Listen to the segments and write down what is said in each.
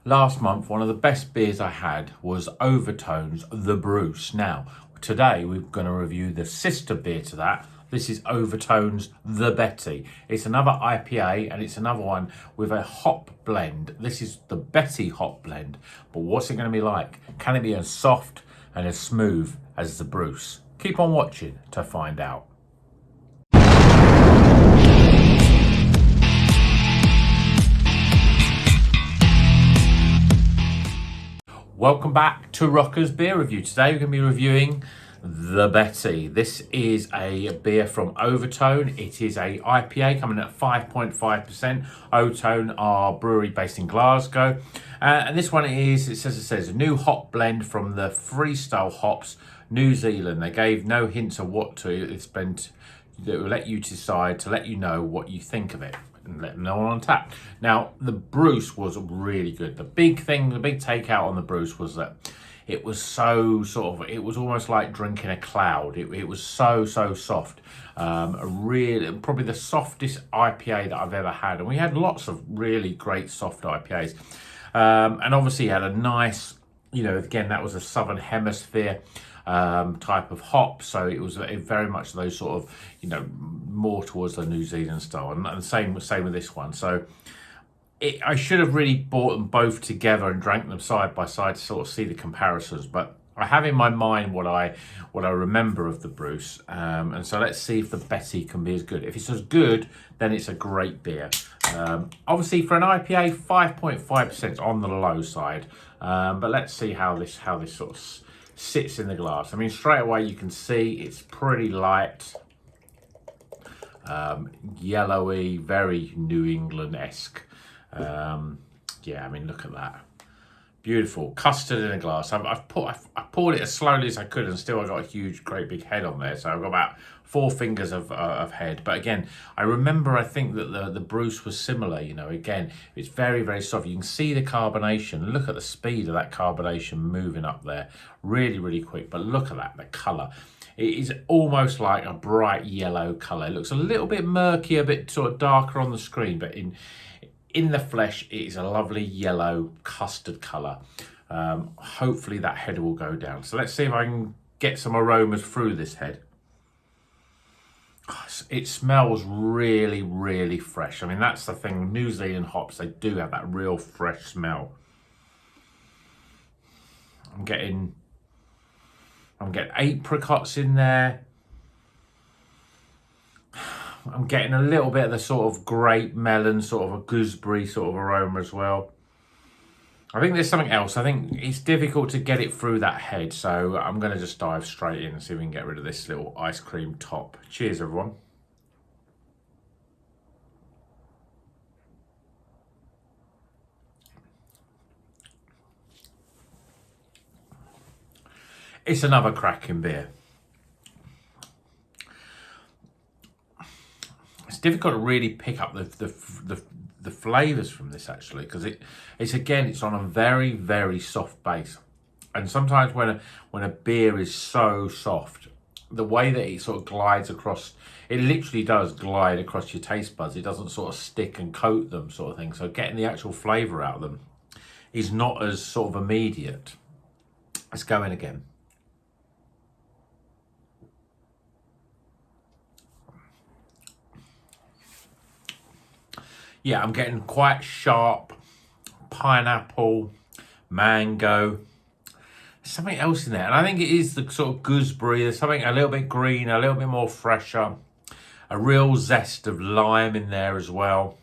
Last month, one of the best beers I had was Overtone's The Bruce. Now, today we're going to review the sister beer to that. This is Overtone's The Betty. It's another IPA and it's another one with a hop blend. This is the Betty hop blend. But what's it going to be like? Can it be as soft and as smooth as the Bruce? Keep on watching to find out. Welcome back to Rocker's Beer Review. Today we're going to be reviewing The Betty. This is a beer from Overtone. It is a IPA coming at 5.5%. Overtone are brewery based in Glasgow. And this one is, it says, a new hop blend from the Freestyle Hops, New Zealand. They gave no hints of what to it's been. That will let you decide to let you know what you think of it and let them know on tap. Now, the Bruce was really good. The big takeout on the Bruce was that it was it was almost like drinking a cloud. It was so soft. Probably the softest IPA that I've ever had. And we had lots of really great soft IPAs. And obviously had a nice, again, that was a Southern Hemisphere type of hop, so it was very much those sort of, more towards the New Zealand style, and same with this one. So I should have really bought them both together and drank them side by side to sort of see the comparisons, but I have in my mind what I remember of the Bruce, and so let's see if the Betty can be as good. If it's as good, then it's a great beer. Obviously for an IPA, 5.5% on the low side, but let's see how this sort of sits in the glass. I mean, straight away you can see it's pretty light, yellowy, very New England-esque. Yeah, I mean, look at that. Beautiful. Custard in a glass. I poured it as slowly as I could, and still I got a huge, great big head on there. So I've got about 4 fingers of head. But again, I think that the Bruce was similar, again, it's very soft. You can see the carbonation. Look at the speed of that carbonation moving up there. Really quick. But look at that, the colour. It is almost like a bright yellow colour. It looks a little bit murky, a bit sort of darker on the screen, but in the flesh, it is a lovely yellow custard colour. Hopefully that head will go down. So let's see if I can get some aromas through this head. It smells really fresh. I mean, that's the thing. New Zealand hops, they do have that real fresh smell. I'm getting apricots in there. I'm getting a little bit of the sort of grape melon, sort of a gooseberry sort of aroma as well. I think there's something else. I think it's difficult to get it through that head, so I'm going to just dive straight in and see if we can get rid of this little ice cream top. Cheers, everyone. It's another cracking beer. It's difficult to really pick up the flavours from this, actually, because it's on a very soft base. And sometimes when a beer is so soft, the way that it sort of glides across, it literally does glide across your taste buds. It doesn't sort of stick and coat them, sort of thing. So getting the actual flavour out of them is not as sort of immediate. Let's go in again. Yeah, I'm getting quite sharp pineapple, mango, something else in there. And I think it is the sort of gooseberry. There's something a little bit green, a little bit more fresher, a real zest of lime in there as well.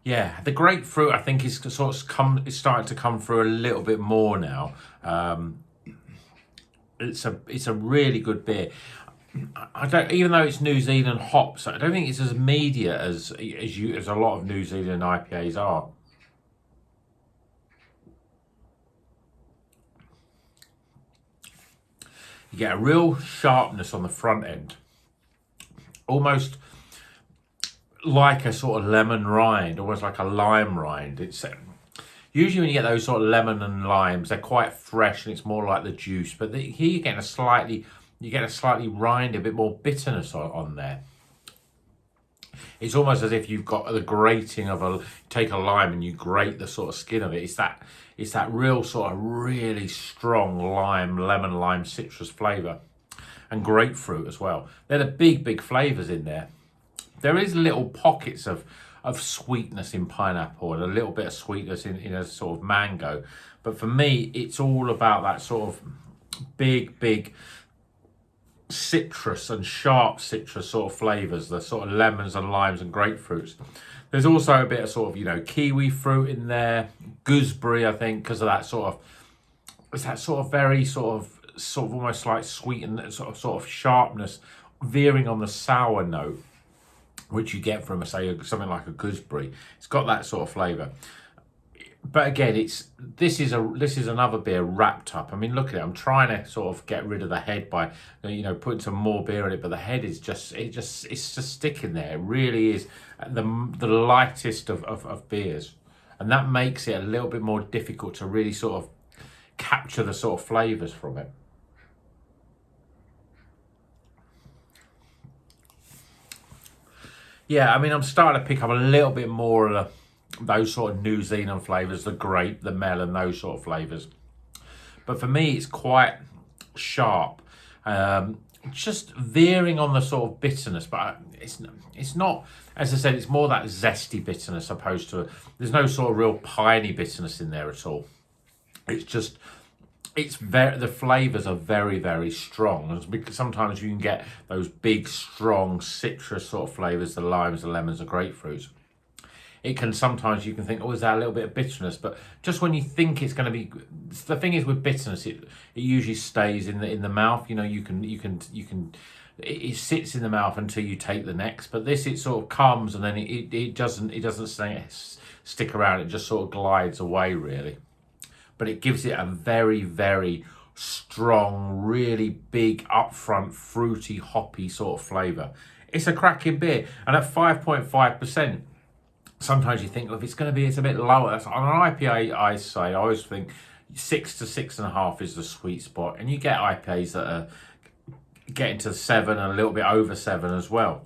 Yeah, the grapefruit I think is starting to come through a little bit more now. It's a really good beer. Even though it's New Zealand hops, I don't think it's as immediate as a lot of New Zealand IPAs are. You get a real sharpness on the front end, almost like a sort of lemon rind, almost like a lime rind. It's usually when you get those sort of lemon and limes, they're quite fresh and it's more like the juice. But here you're getting a slightly rind, a bit more bitterness on there. It's almost as if you've got the grating of take a lime and you grate the sort of skin of it. It's that real sort of really strong lemon lime citrus flavour, and grapefruit as well. They're the big flavours in there. There is little pockets of sweetness in pineapple and a little bit of sweetness in a sort of mango. But for me, it's all about that sort of big citrus and sharp citrus sort of flavours, the sort of lemons and limes and grapefruits. There's also a bit of sort of, kiwi fruit in there, gooseberry, I think, because of that sort of, it's that sort of very sort of almost like sweet and sort of sharpness, veering on the sour note, which you get from, say, something like a gooseberry. It's got that sort of flavour. But again, this is another beer wrapped up. I mean, look at it. I'm trying to sort of get rid of the head by, putting some more beer in it, but the head is it's just sticking there. It really is the lightest of beers, and that makes it a little bit more difficult to really sort of capture the sort of flavours from it. Yeah, I mean, I'm starting to pick up a little bit more of those sort of New Zealand flavours, the grape, the melon, those sort of flavours. But for me, it's quite sharp, just veering on the sort of bitterness. But it's not, as I said, it's more that zesty bitterness opposed to, there's no sort of real piney bitterness in there at all. It's just, the flavours are very strong, because sometimes you can get those big strong citrus sort of flavours, the limes, the lemons, the grapefruits. It can sometimes, you can think, oh, is that a little bit of bitterness? But just when you think it's going to be, the thing is with bitterness, it usually stays in the mouth. It sits in the mouth until you take the next. But this, it sort of comes and then it doesn't stick around. It just sort of glides away, really. But it gives it a very strong, really big, upfront, fruity, hoppy sort of flavour. It's a cracking beer, and at 5.5%. Sometimes you think, well, if it's going to be, it's a bit lower. That's, on an IPA, I always think 6 to 6.5 is the sweet spot. And you get IPAs that are getting to 7 and a little bit over 7 as well.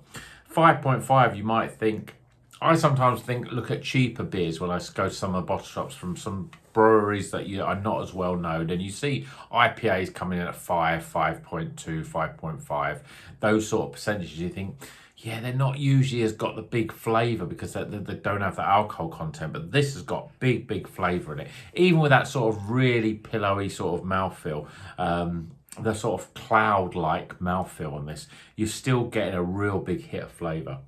5.5, you might think, I sometimes think, look at cheaper beers when I go to some of the bottle shops from some breweries that are not as well known, and you see IPAs coming in at 5, 5.2, 5.5, those sort of percentages. You think, yeah, they're not usually has got the big flavour because they don't have the alcohol content, but this has got big flavour in it. Even with that sort of really pillowy sort of mouthfeel, the sort of cloud-like mouthfeel on this, you're still getting a real big hit of flavour.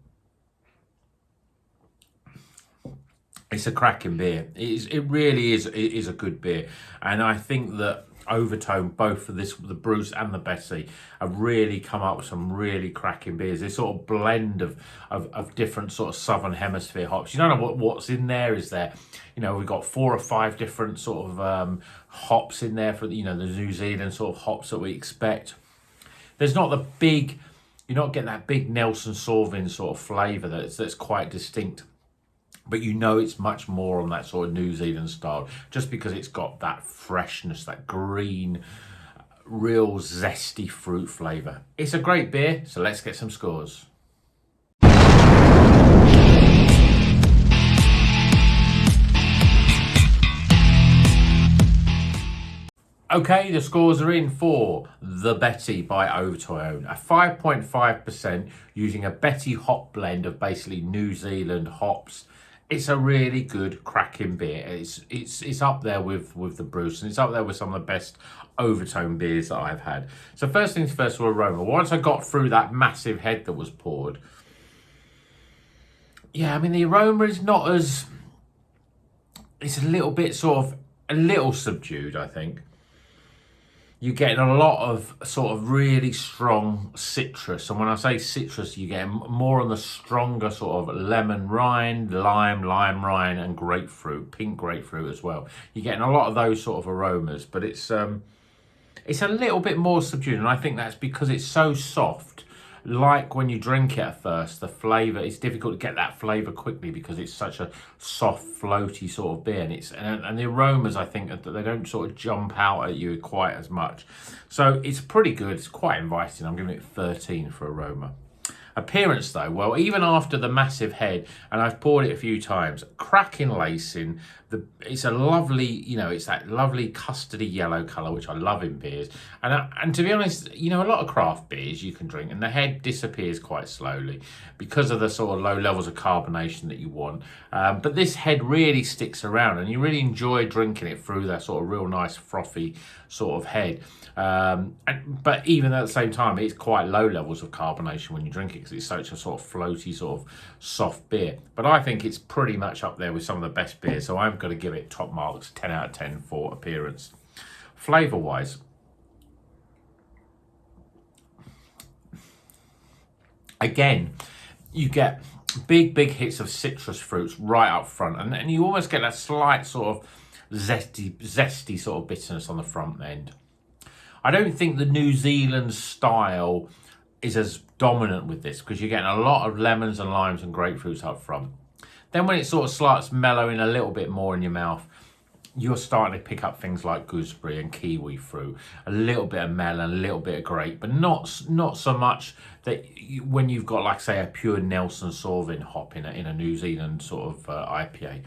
It's a cracking beer. It really is a good beer, and I think that Overtone, both for this, the Bruce and the Betty, have really come up with some really cracking beers. This sort of blend of different sort of Southern Hemisphere hops. You don't know what's in there, is there? We've got 4 or 5 different sort of hops in there for the New Zealand sort of hops that we expect. There's not the big, you're not getting that big Nelson Sauvin sort of flavour that's quite distinct. But it's much more on that sort of New Zealand style, just because it's got that freshness, that green, real zesty fruit flavour. It's a great beer, so let's get some scores. Okay, the scores are in for the Betty by Overtone. A 5.5% using a Betty hop blend of basically New Zealand hops. It's a really good cracking beer. It's up there with the Bruce, and it's up there with some of the best Overtone beers that I've had. So first things first, for aroma. Once I got through that massive head that was poured, yeah, I mean, the aroma is not as, it's a little bit a little subdued, I think. You're getting a lot of sort of really strong citrus. And when I say citrus, you get more on the stronger sort of lemon rind, lime rind, and grapefruit, pink grapefruit as well. You're getting a lot of those sort of aromas, but it's a little bit more subdued. And I think that's because it's so soft. Like when you drink it at first, the flavour, it's difficult to get that flavour quickly because it's such a soft, floaty sort of beer. And the aromas, I think, that they don't sort of jump out at you quite as much. So it's pretty good. It's quite inviting. I'm giving it 13 for aroma. Appearance though, well, even after the massive head, and I've poured it a few times, cracking lacing, it's a lovely, it's that lovely custardy yellow colour, which I love in beers. And to be honest, a lot of craft beers you can drink and the head disappears quite slowly because of the sort of low levels of carbonation that you want. But this head really sticks around and you really enjoy drinking it through that sort of real nice frothy sort of head. But even at the same time, it's quite low levels of carbonation when you drink it because it's such a sort of floaty, sort of soft beer. But I think it's pretty much up there with some of the best beers, so I'm going to give it top marks, 10 out of 10 for appearance. Flavour wise, again, you get big hits of citrus fruits right up front, and you almost get that slight sort of zesty sort of bitterness on the front end. I don't think the New Zealand style is as dominant with this because you're getting a lot of lemons and limes and grapefruits up front. Then when it sort of starts mellowing a little bit more in your mouth, you're starting to pick up things like gooseberry and kiwi fruit, a little bit of melon, a little bit of grape, but not so much that when you've got, like, say, a pure Nelson Sauvin hop in a New Zealand sort of IPA.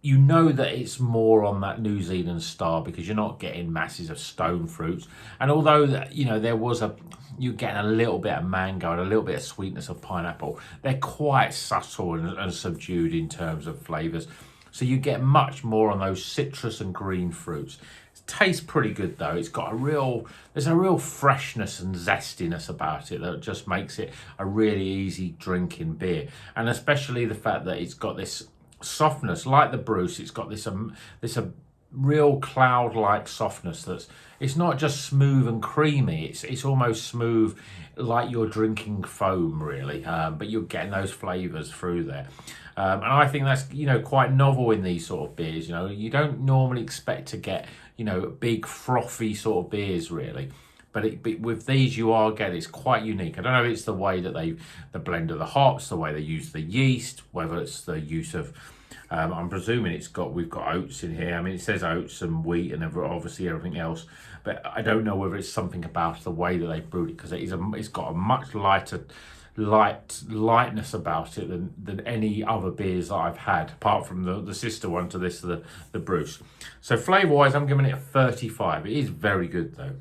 You know that it's more on that New Zealand style because you're not getting masses of stone fruits. And although, there was you're getting a little bit of mango and a little bit of sweetness of pineapple, they're quite subtle and subdued in terms of flavours. So you get much more on those citrus and green fruits. It tastes pretty good though. It's got there's a real freshness and zestiness about it that just makes it a really easy drinking beer. And especially the fact that it's got this softness, like the Bruce, it's got this real cloud-like softness it's not just smooth and creamy, it's almost smooth like you're drinking foam really, but you're getting those flavors through there. And I think that's quite novel in these sort of beers. You don't normally expect to get big frothy sort of beers really, but with these you are getting, it's quite unique. I don't know if it's the way that the blend of the hops, the way they use the yeast, whether it's the use of I'm presuming we've got oats in here. I mean, it says oats and wheat and obviously everything else, but I don't know whether it's something about the way that they brewed it because it's got a much lightness about it than any other beers that I've had, apart from the sister one to this, the Bruce. So flavour wise, I'm giving it a 35. It is very good though.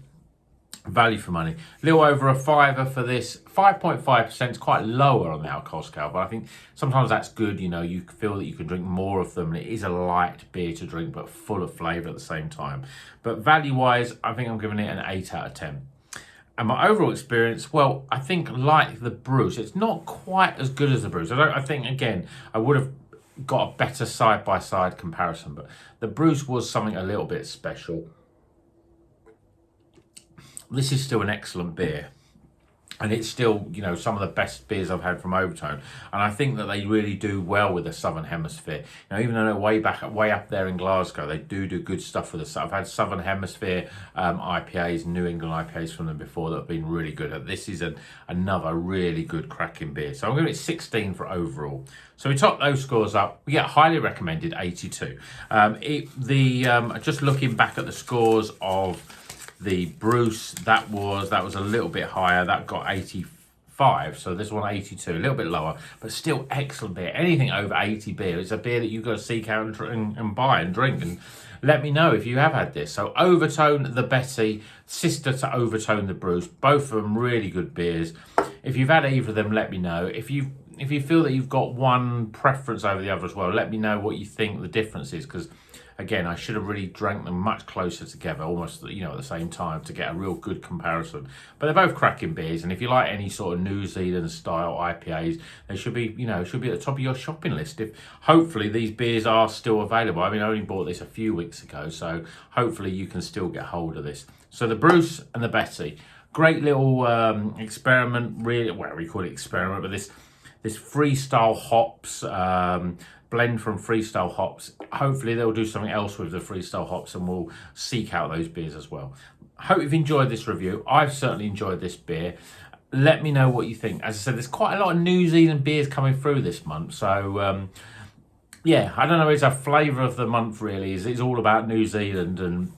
Value for money, a little over a fiver for this. 5.5% is quite lower on the alcohol scale, but I think sometimes that's good. You feel that you can drink more of them, and it is a light beer to drink but full of flavour at the same time. But value wise, I think I'm giving it an 8 out of 10. And my overall experience, well, I think like the Bruce, it's not quite as good as the Bruce. I think again I would have got a better side-by-side comparison, but the Bruce was something a little bit special. This is still an excellent beer, and it's still, some of the best beers I've had from Overtone. And I think that they really do well with the Southern Hemisphere. Even though they're way up there in Glasgow, they do good stuff with us. I've had Southern Hemisphere IPAs, New England IPAs from them before that have been really good. This is another really good cracking beer. So I'm going to give it 16 for overall. So we top those scores up. We get highly recommended 82. Just looking back at the scores of the Bruce, that was a little bit higher. That got 85, so this one 82, a little bit lower, but still excellent beer. Anything over 80 beer, it's a beer that you've got to seek out and buy and drink. And let me know if you have had this. So Overtone the Betty, sister to Overtone the Bruce, both of them really good beers. If you've had either of them, let me know. If you feel that you've got one preference over the other as well, let me know what you think the difference is, because again, I should have really drank them much closer together, almost, at the same time, to get a real good comparison. But they're both cracking beers, and if you like any sort of New Zealand style IPAs, they should be, should be at the top of your shopping list. Hopefully these beers are still available. I mean, I only bought this a few weeks ago, so hopefully you can still get hold of this. So the Bruce and the Betty, great little experiment, really, well, we call it experiment, but this Freestyle Hops, blend from Freestyle Hops. Hopefully they'll do something else with the Freestyle Hops and we'll seek out those beers as well. Hope you've enjoyed this review. I've certainly enjoyed this beer. Let me know what you think. As I said, there's quite a lot of New Zealand beers coming through this month. So, yeah, I don't know, it's a flavour of the month really. It's all about New Zealand, and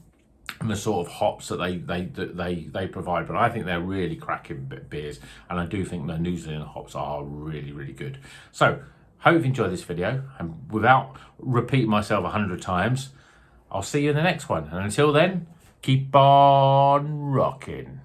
and the sort of hops that they provide, but I think they're really cracking beers, and I do think the New Zealand hops are really, really good. So hope you enjoyed this video, and without repeating myself 100 times, I'll see you in the next one, and until then, keep on rocking.